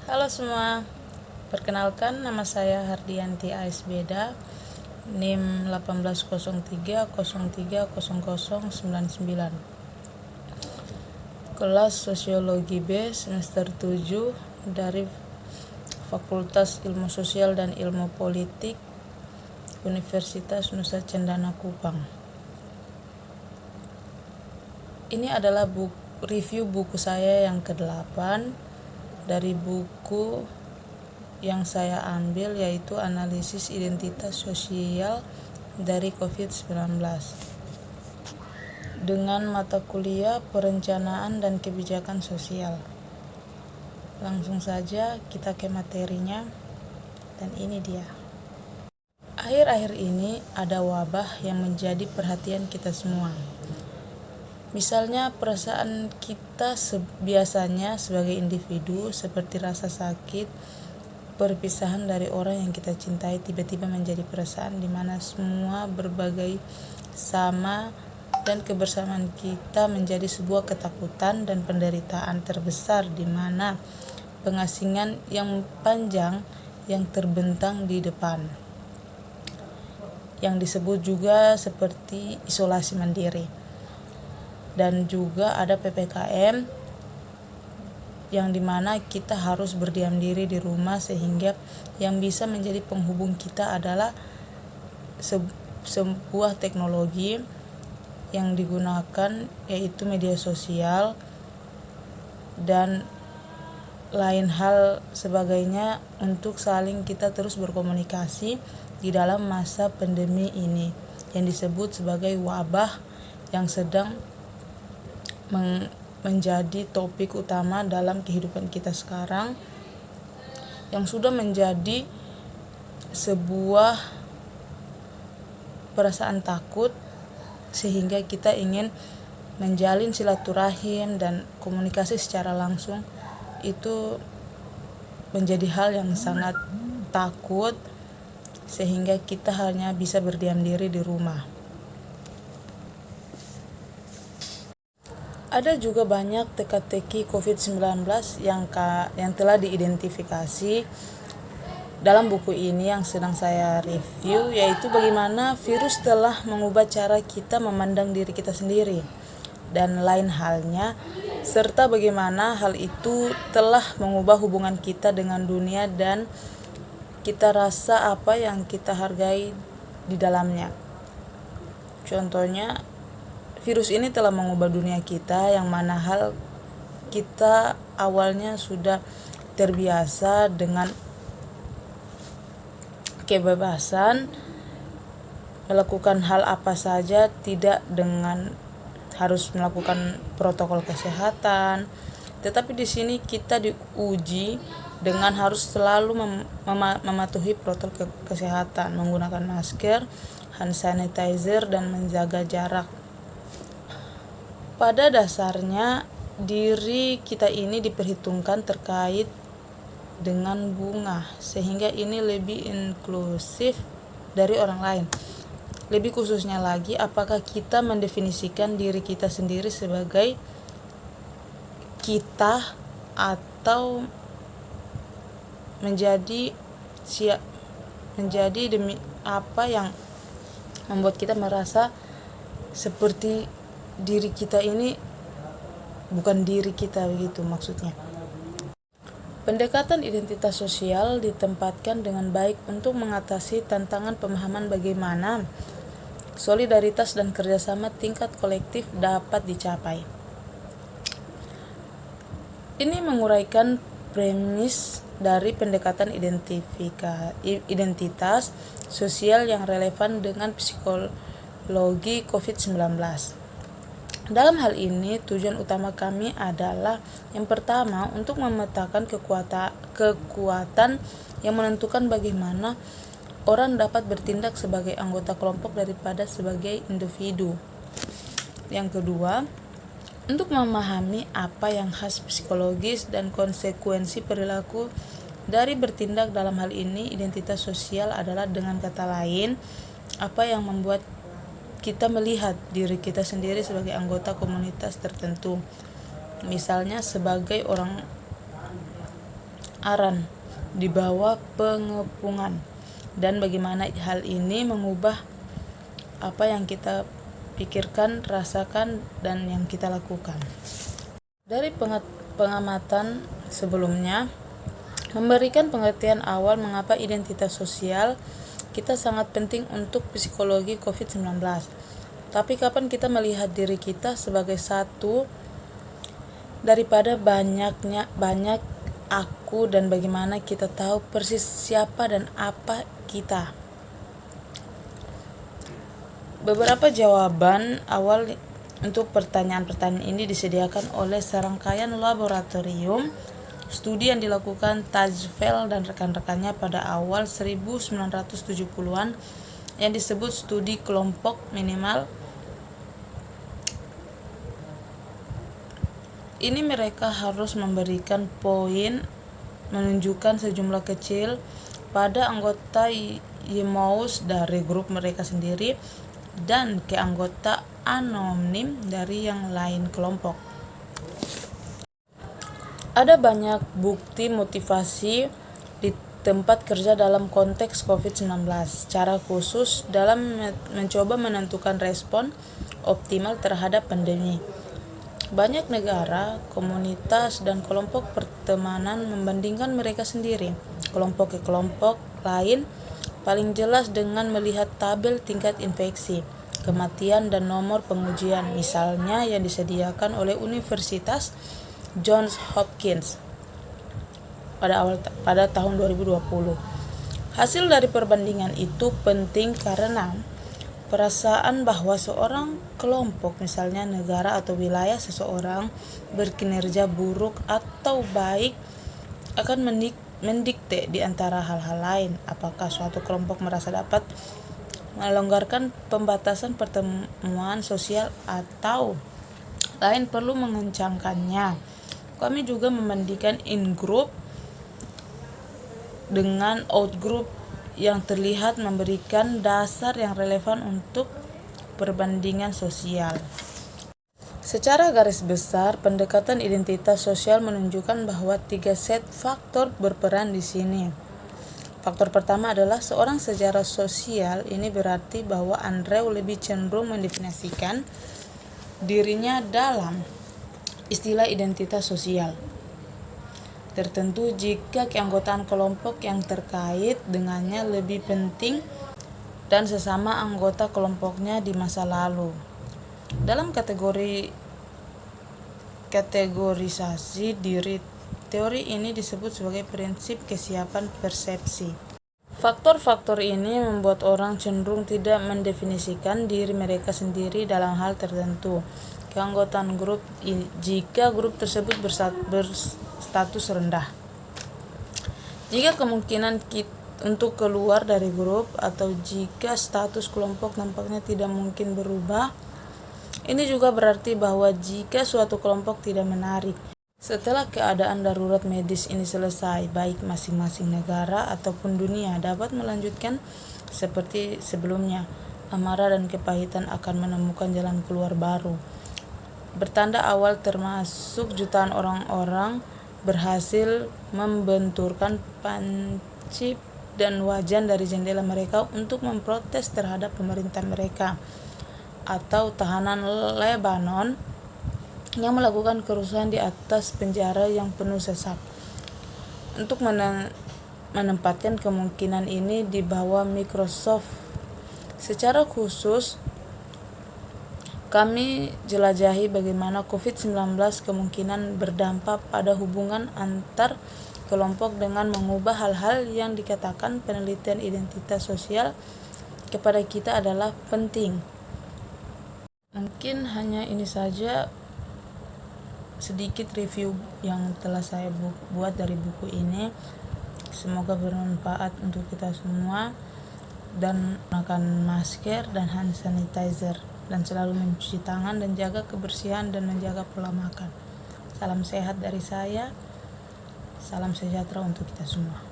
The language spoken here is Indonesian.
Halo semua, perkenalkan nama saya Hardianti AS Beda, NIM 1803030099, kelas Sosiologi B semester 7 dari Fakultas Ilmu Sosial dan Ilmu Politik Universitas Nusa Cendana Kupang. Ini adalah review buku saya yang ke-8 dari buku yang saya ambil, yaitu Analisis Identitas Sosial dari COVID-19 dengan mata kuliah Perencanaan dan Kebijakan Sosial. Langsung saja kita ke materinya, dan ini dia. Akhir-akhir ini ada wabah yang menjadi perhatian kita semua. Misalnya perasaan kita biasanya sebagai individu seperti rasa sakit, perpisahan dari orang yang kita cintai tiba-tiba menjadi perasaan di mana semua berbagai sama dan kebersamaan kita menjadi sebuah ketakutan dan penderitaan terbesar di mana pengasingan yang panjang yang terbentang di depan, yang disebut juga seperti isolasi mandiri. Dan juga ada PPKM yang dimana kita harus berdiam diri di rumah, sehingga yang bisa menjadi penghubung kita adalah sebuah teknologi yang digunakan, yaitu media sosial dan lain hal sebagainya untuk saling kita terus berkomunikasi di dalam masa pandemi ini yang disebut sebagai wabah yang sedang menjadi topik utama dalam kehidupan kita sekarang, yang sudah menjadi sebuah perasaan takut sehingga kita ingin menjalin silaturahim dan komunikasi secara langsung itu menjadi hal yang sangat takut, sehingga kita hanya bisa berdiam diri di rumah. Ada juga banyak teka-teki COVID-19 yang telah diidentifikasi dalam buku ini yang sedang saya review, yaitu bagaimana virus telah mengubah cara kita memandang diri kita sendiri dan lain halnya, serta bagaimana hal itu telah mengubah hubungan kita dengan dunia dan kita rasa apa yang kita hargai di dalamnya. Contohnya, virus ini telah mengubah dunia kita, yang mana hal kita awalnya sudah terbiasa dengan kebebasan melakukan hal apa saja, tidak dengan harus melakukan protokol kesehatan. Tetapi di sini kita diuji dengan harus selalu mematuhi protokol kesehatan, menggunakan masker, hand sanitizer, dan menjaga jarak. Pada dasarnya, diri kita ini diperhitungkan terkait dengan bunga, sehingga ini lebih inklusif dari orang lain. Lebih khususnya lagi, apakah kita mendefinisikan diri kita sendiri sebagai kita atau menjadi demi apa yang membuat kita merasa seperti diri kita ini bukan diri kita, begitu maksudnya. Pendekatan identitas sosial ditempatkan dengan baik untuk mengatasi tantangan pemahaman bagaimana solidaritas dan kerjasama tingkat kolektif dapat dicapai. Ini menguraikan premis dari pendekatan identitas sosial yang relevan dengan psikologi COVID-19. Dalam hal ini, tujuan utama kami adalah yang pertama, untuk memetakan kekuatan yang menentukan bagaimana orang dapat bertindak sebagai anggota kelompok daripada sebagai individu. Yang kedua, untuk memahami apa yang khas psikologis dan konsekuensi perilaku dari bertindak. Dalam hal ini, identitas sosial adalah, dengan kata lain, apa yang membuat kita melihat diri kita sendiri sebagai anggota komunitas tertentu, misalnya sebagai orang aran di bawah pengepungan, dan bagaimana hal ini mengubah apa yang kita pikirkan, rasakan, dan yang kita lakukan. Dari pengamatan sebelumnya, memberikan pengertian awal mengapa identitas sosial kita sangat penting untuk psikologi COVID-19. Tapi kapan kita melihat diri kita sebagai satu daripada banyak aku, dan bagaimana kita tahu persis siapa dan apa kita? Beberapa jawaban awal untuk pertanyaan-pertanyaan ini disediakan oleh serangkaian laboratorium studi yang dilakukan Tajfel dan rekan-rekannya pada awal 1970-an yang disebut studi kelompok minimal. Ini mereka harus memberikan poin menunjukkan sejumlah kecil pada anggota YMOUS dari grup mereka sendiri dan ke anggota anonim dari yang lain kelompok. Ada banyak bukti motivasi di tempat kerja dalam konteks COVID-19, secara khusus dalam mencoba menentukan respon optimal terhadap pandemi. Banyak negara, komunitas, dan kelompok pertemanan membandingkan mereka sendiri, kelompok ke kelompok lain, paling jelas dengan melihat tabel tingkat infeksi, kematian, dan nomor pengujian, misalnya yang disediakan oleh Universitas Johns Hopkins pada tahun 2020. Hasil dari perbandingan itu penting karena perasaan bahwa seorang kelompok, misalnya negara atau wilayah seseorang, berkinerja buruk atau baik akan mendikte di antara hal-hal lain apakah suatu kelompok merasa dapat melonggarkan pembatasan pertemuan sosial atau lain perlu mengencangkannya. Kami juga membandingkan in-group dengan out-group yang terlihat memberikan dasar yang relevan untuk perbandingan sosial. Secara garis besar, pendekatan identitas sosial menunjukkan bahwa 3 set faktor berperan di sini. Faktor pertama adalah seorang secara sosial. Ini berarti bahwa Andrew lebih cenderung mendefinisikan dirinya dalam istilah identitas sosial tertentu jika keanggotaan kelompok yang terkait dengannya lebih penting dan sesama anggota kelompoknya di masa lalu. Dalam kategorisasi diri, teori ini disebut sebagai prinsip kesiapan persepsi. Faktor-faktor ini membuat orang cenderung tidak mendefinisikan diri mereka sendiri dalam hal tertentu. Keanggotaan grup jika grup tersebut berstatus rendah. Jika kemungkinan untuk keluar dari grup atau jika status kelompok nampaknya tidak mungkin berubah, ini juga berarti bahwa jika suatu kelompok tidak menarik setelah keadaan darurat medis ini selesai, baik masing-masing negara ataupun dunia dapat melanjutkan seperti sebelumnya, amarah dan kepahitan akan menemukan jalan keluar baru. Bertanda awal termasuk jutaan orang-orang berhasil membenturkan panci dan wajan dari jendela mereka untuk memprotes terhadap pemerintah mereka, atau tahanan Lebanon yang melakukan kerusuhan di atas penjara yang penuh sesak. Untuk menempatkan kemungkinan ini di bawah Microsoft, secara khusus kami jelajahi bagaimana COVID-19 kemungkinan berdampak pada hubungan antar kelompok dengan mengubah hal-hal yang dikatakan penelitian identitas sosial kepada kita adalah penting. Mungkin hanya ini saja sedikit review yang telah saya buat dari buku ini. Semoga bermanfaat untuk kita semua, dan gunakan masker dan hand sanitizer, dan selalu mencuci tangan dan jaga kebersihan dan menjaga pola makan. Salam sehat dari saya. Salam sejahtera untuk kita semua.